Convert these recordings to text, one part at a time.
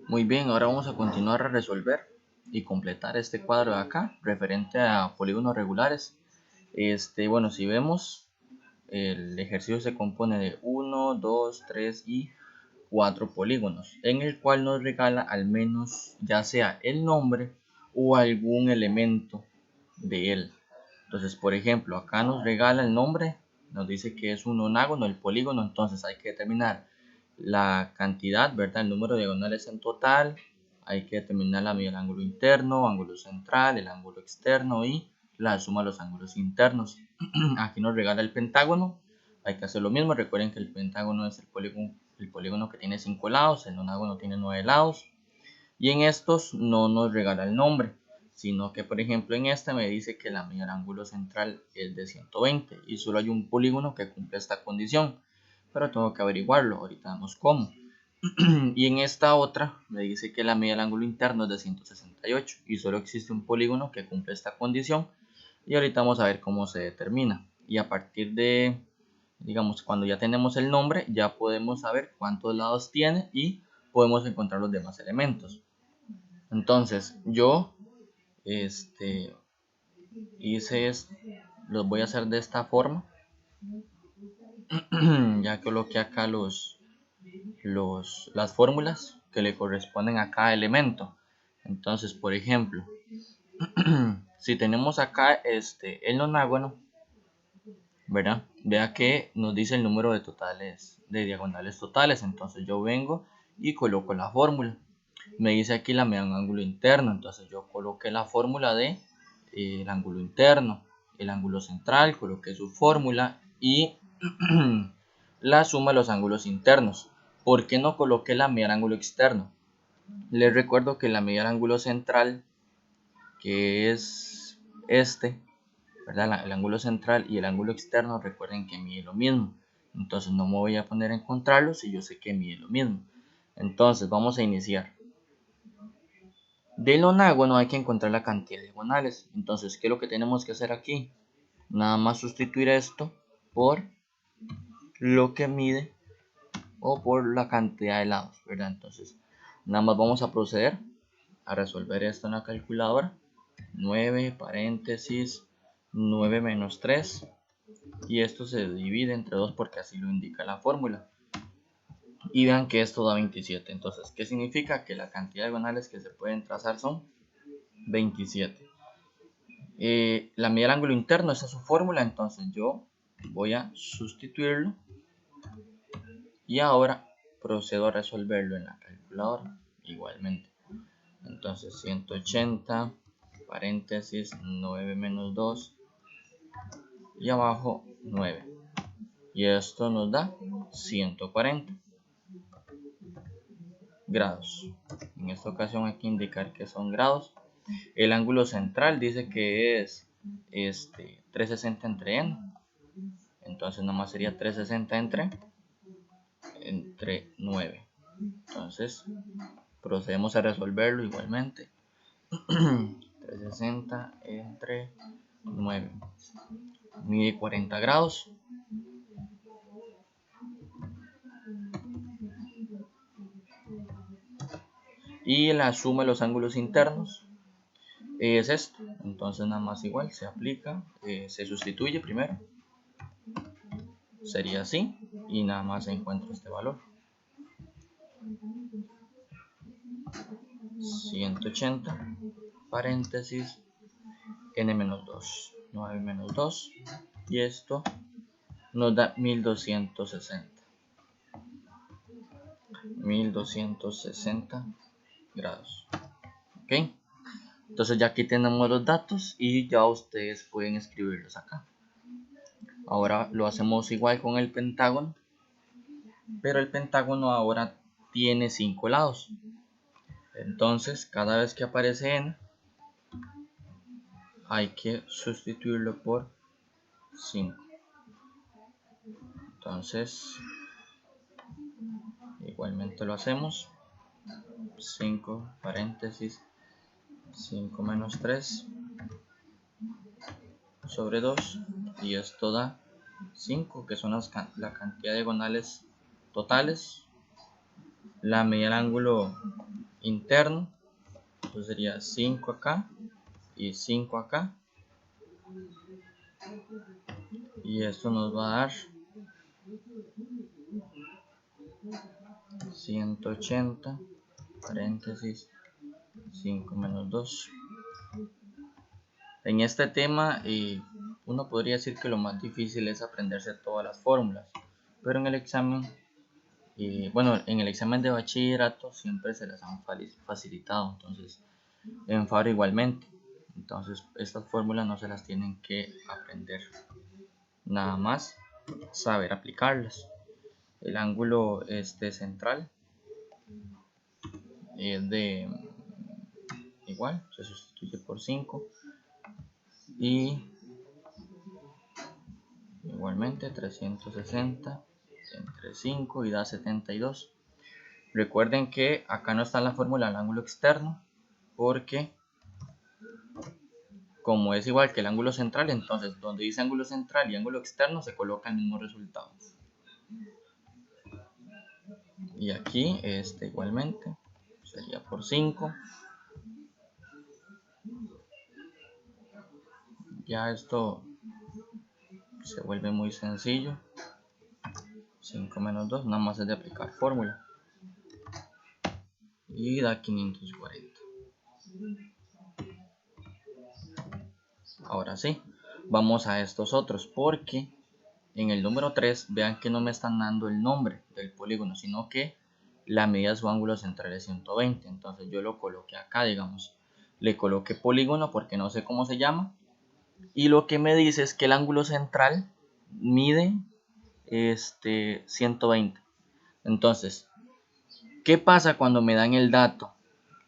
Muy bien, ahora vamos a continuar a resolver y completar este cuadro de acá, referente a polígonos regulares. Bueno, si vemos, el ejercicio se compone de 1, 2, 3 y 4 polígonos, en el cual nos regala al menos ya sea el nombre o algún elemento de él. Entonces, por ejemplo, acá nos regala el nombre, nos dice que es un onágono, el polígono, entonces hay que determinar la cantidad, ¿verdad? El número de diagonales en total, hay que determinar la medida del ángulo interno, ángulo central, el ángulo externo y la suma de los ángulos internos. Aquí nos regala el pentágono, hay que hacer lo mismo, recuerden que el pentágono es el polígono que tiene 5 lados, el onágono tiene 9 lados, y en estos no nos regala el nombre, sino que por ejemplo en este me dice que la medida del ángulo central es de 120 y solo hay un polígono que cumple esta condición, pero tengo que averiguarlo, ahorita vemos cómo. Y en esta otra me dice que la medida del ángulo interno es de 168 y solo existe un polígono que cumple esta condición, y ahorita vamos a ver cómo se determina. Y a partir de, digamos, cuando ya tenemos el nombre, ya podemos saber cuántos lados tiene y podemos encontrar los demás elementos. Entonces yo hice esto, los voy a hacer de esta forma. Ya coloqué acá las fórmulas que le corresponden a cada elemento. Entonces, por ejemplo, si tenemos acá el nonágono, ¿verdad? Vea que nos dice el número de diagonales totales. Entonces yo vengo y coloco la fórmula. Me dice aquí la medida de un ángulo interno, entonces yo coloqué la fórmula de el ángulo interno, el ángulo central, coloqué su fórmula y la suma de los ángulos internos. ¿Por qué no coloqué la medida del ángulo externo? Les recuerdo que la medida del ángulo central, que es ¿verdad? El ángulo central y el ángulo externo, recuerden que mide lo mismo. Entonces no me voy a poner a encontrarlos si yo sé que mide lo mismo. Entonces vamos a iniciar. Del onágono hay que encontrar la cantidad de diagonales. Entonces, ¿qué es lo que tenemos que hacer aquí? Nada más sustituir esto por lo que mide o por la cantidad de lados, ¿verdad? Entonces, nada más vamos a proceder a resolver esto en la calculadora. 9 paréntesis 9 menos 3, y esto se divide entre 2 porque así lo indica la fórmula. Y vean que esto da 27. Entonces, ¿qué significa? Que la cantidad de diagonales que se pueden trazar son 27. La medida del ángulo interno, esa es su fórmula, entonces yo voy a sustituirlo y ahora procedo a resolverlo en la calculadora igualmente. Entonces 180 paréntesis 9 menos 2 y abajo 9, y esto nos da 140 grados. En esta ocasión hay que indicar que son grados. El ángulo central dice que es 360 entre n, entonces nomás sería 360 entre 9. Entonces procedemos a resolverlo igualmente. 360 entre 9 mide 40 grados. Y la suma de los ángulos internos es esto. Entonces nada más igual se aplica, se sustituye primero, sería así, y nada más se encuentra este valor, 180 paréntesis n menos 2, 9 menos 2, y esto nos da 1260 grados. Ok, entonces ya aquí tenemos los datos y ya ustedes pueden escribirlos acá. Ahora lo hacemos igual con el pentágono, pero el pentágono ahora tiene 5 lados. Entonces cada vez que aparece n hay que sustituirlo por 5. Entonces igualmente lo hacemos. 5 paréntesis 5 menos 3 sobre 2, y esto da 5, que son la cantidad de diagonales totales. La medida del ángulo interno. Entonces sería 5 acá y 5 acá. Y esto nos va a dar 180, paréntesis, 5 menos 2. En este tema uno podría decir que lo más difícil es aprenderse todas las fórmulas, pero en el examen, en el examen de bachillerato siempre se las han facilitado, entonces en FARO igualmente. Entonces estas fórmulas no se las tienen que aprender, nada más saber aplicarlas. El ángulo central es de igual, se sustituye por 5 y igualmente 360 entre 5 y da 72. Recuerden que acá no está la fórmula del ángulo externo porque como es igual que el ángulo central, entonces donde dice ángulo central y ángulo externo se coloca el mismo resultado. Y aquí igualmente sería por 5. Ya esto se vuelve muy sencillo. 5 menos 2, nada más es de aplicar fórmula. Y da 540. Ahora sí, vamos a estos otros porque en el número 3 vean que no me están dando el nombre del polígono, sino que la medida de su ángulo central es 120. Entonces yo lo coloqué acá, digamos, le coloqué polígono porque no sé cómo se llama. Y lo que me dice es que el ángulo central mide 120. Entonces, ¿qué pasa cuando me dan el dato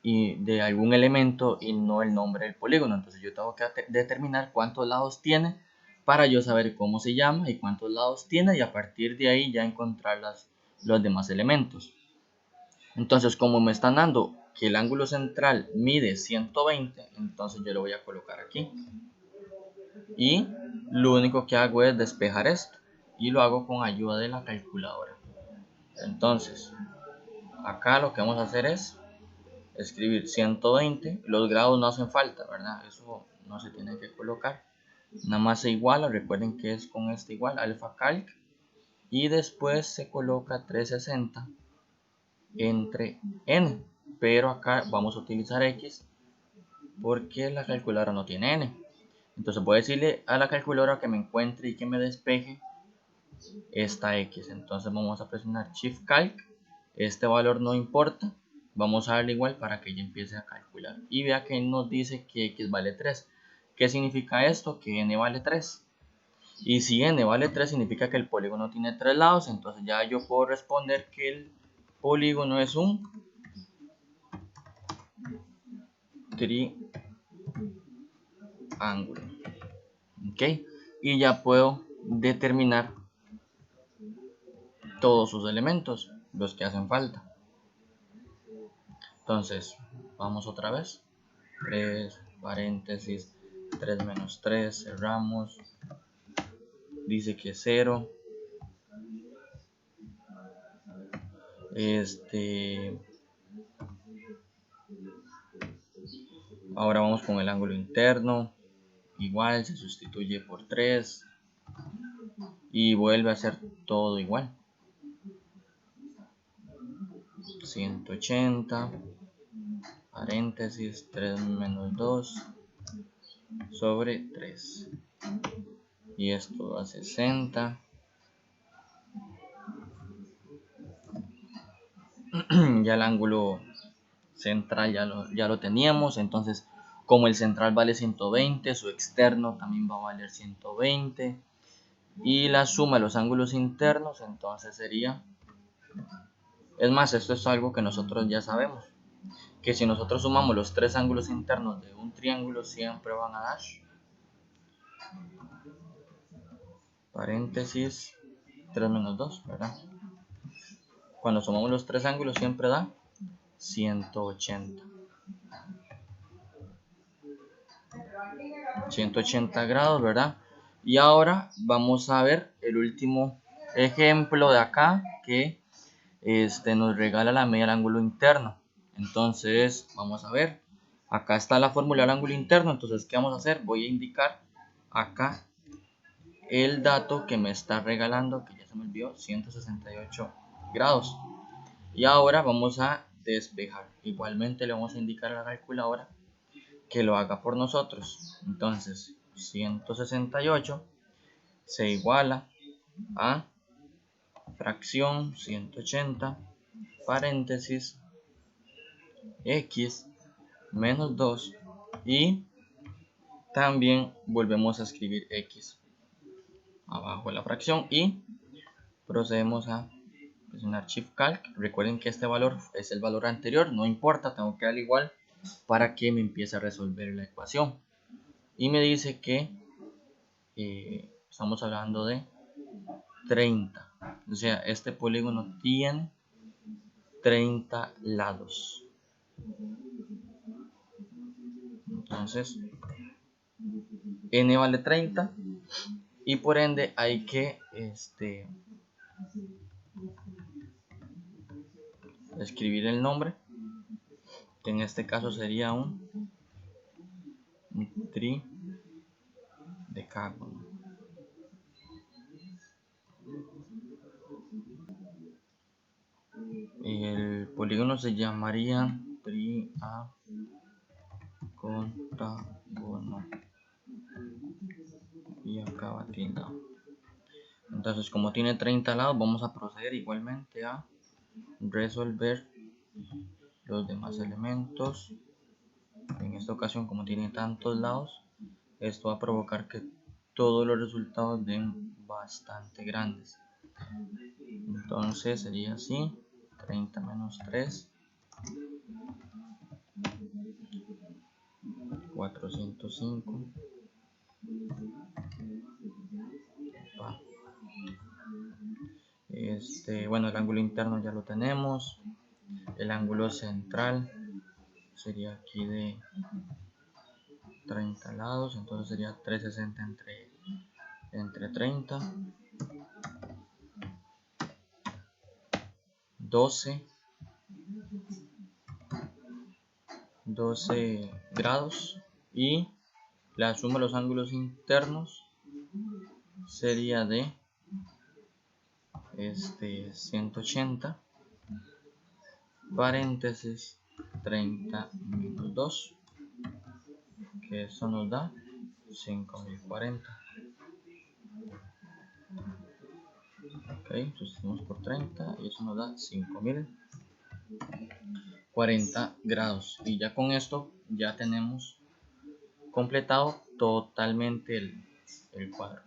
y de algún elemento y no el nombre del polígono? Entonces yo tengo que determinar cuántos lados tiene para yo saber cómo se llama y cuántos lados tiene, y a partir de ahí ya encontrar los demás elementos. Entonces, como me están dando que el ángulo central mide 120, entonces yo lo voy a colocar aquí. Y lo único que hago es despejar esto y lo hago con ayuda de la calculadora. Entonces, acá lo que vamos a hacer es escribir 120. Los grados no hacen falta, ¿verdad? Eso no se tiene que colocar. Nada más se iguala, recuerden que es con este igual, alfa calc. Y después se coloca 360 entre n. Pero acá vamos a utilizar x porque la calculadora no tiene n. Entonces voy a decirle a la calculadora que me encuentre y que me despeje esta x. Entonces vamos a presionar Shift Calc. Este valor no importa. Vamos a darle igual para que ella empiece a calcular. Y vea que nos dice que x vale 3. ¿Qué significa esto? Que n vale 3. Y si n vale 3 significa que el polígono tiene 3 lados. Entonces ya yo puedo responder que el polígono es un triángulo. ¿Ok? Y ya puedo determinar todos sus elementos, los que hacen falta. Entonces, vamos otra vez. 3, paréntesis, 3 menos 3, cerramos. Dice que 0. Ahora vamos con el ángulo interno. Igual, se sustituye por 3. Y vuelve a ser todo igual. 180, paréntesis, 3 menos 2 sobre 3. Y esto da 60. Ya el ángulo central ya lo teníamos. Entonces, como el central vale 120, su externo también va a valer 120. Y la suma de los ángulos internos entonces sería, es más, esto es algo que nosotros ya sabemos, que si nosotros sumamos los tres ángulos internos de un triángulo siempre van a dar, paréntesis, 3 menos 2, ¿verdad? Cuando sumamos los tres ángulos siempre da 180. 180 grados, ¿verdad? Y ahora vamos a ver el último ejemplo de acá que nos regala la medida del ángulo interno. Entonces vamos a ver, acá está la fórmula del ángulo interno. Entonces, ¿qué vamos a hacer? Voy a indicar acá el dato que me está regalando, que ya se me olvidó, 168 grados. Y ahora vamos a despejar. Igualmente le vamos a indicar a la calculadora que lo haga por nosotros. Entonces 168 se iguala a fracción 180 paréntesis x menos 2, y también volvemos a escribir x abajo de la fracción y procedemos a presionar Shift Calc. Recuerden que este valor es el valor anterior, no importa, tengo que dar igual para que me empiece a resolver la ecuación. Y me dice que estamos hablando de 30, o sea, este polígono tiene 30 lados. Entonces n vale 30 y por ende hay que escribir el nombre, que en este caso sería un tridecágono. El polígono se llamaría triacontágono y acá va tildado. Entonces, como tiene 30 lados, vamos a proceder igualmente a resolver los demás elementos. En esta ocasión, como tiene tantos lados, esto va a provocar que todos los resultados den bastante grandes. Entonces sería así: 30 menos 3, 405. Bueno, el ángulo interno ya lo tenemos. El ángulo central sería aquí de 30 lados, entonces sería 360 entre 30, 12 grados, y la suma de los ángulos internos sería de 180 paréntesis 30 menos 2, que eso nos da 5040. Ok, sustituimos por 30 y eso nos da 5040 grados. Y ya con esto ya tenemos completado totalmente el cuadro.